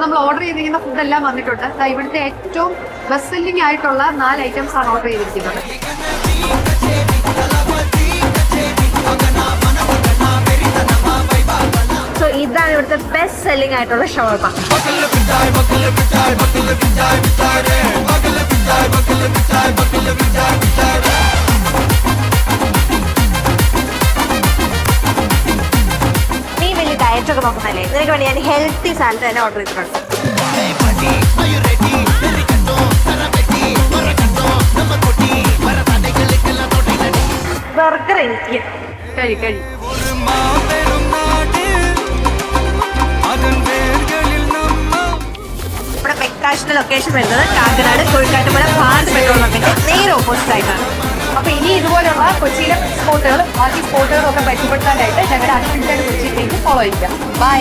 നമ്മൾ ഓർഡർ ചെയ്തിരിക്കുന്ന ഫുഡ് എല്ലാം വന്നിട്ടുണ്ട്. ഇവിടുത്തെ ഏറ്റവും ബെസ്റ്റ് സെല്ലിംഗ് ആയിട്ടുള്ള 4 ഐറ്റംസ് ആണ് ഓർഡർ ചെയ്തിരിക്കുന്നത്. സോ ഇതാണ് ഇവിടുത്തെ ബെസ്റ്റ് സെല്ലിംഗ് ആയിട്ടുള്ള ഷവർമ. നീ വലിയ ഡയറ്റൊക്കെ നോക്കുന്നല്ലേ, നിനക്ക് വേണ്ടി ഞാൻ ഹെൽത്തി സാലഡ് തന്നെ ഓർഡർ ചെയ്തിട്ടുണ്ട്. ബർഗർ എനിക്ക് കഴി ഇവിടെ മെക്കാഷിന്റെ ലൊക്കേഷൻ വരുന്നത് കാക്കനാട് കോഴിക്കാട്ടുമല ഭാരത് പെട്രോൾ പമ്പിന്റെ നേരെ ഓപ്പോസിറ്റ് ആയിട്ടാണ്. അപ്പൊ ഇനി ഇതുപോലുള്ള കൊച്ചിയിലെ സ്പോട്ടുകളും ബാക്കി സ്പോട്ടുകളും ഒക്കെ പരിചയപ്പെടുത്താനായിട്ട് ഞങ്ങളുടെ അഡ്മിഷൻ കൊച്ചി പേജ് ഫോളോ ചെയ്യുക. ബൈ.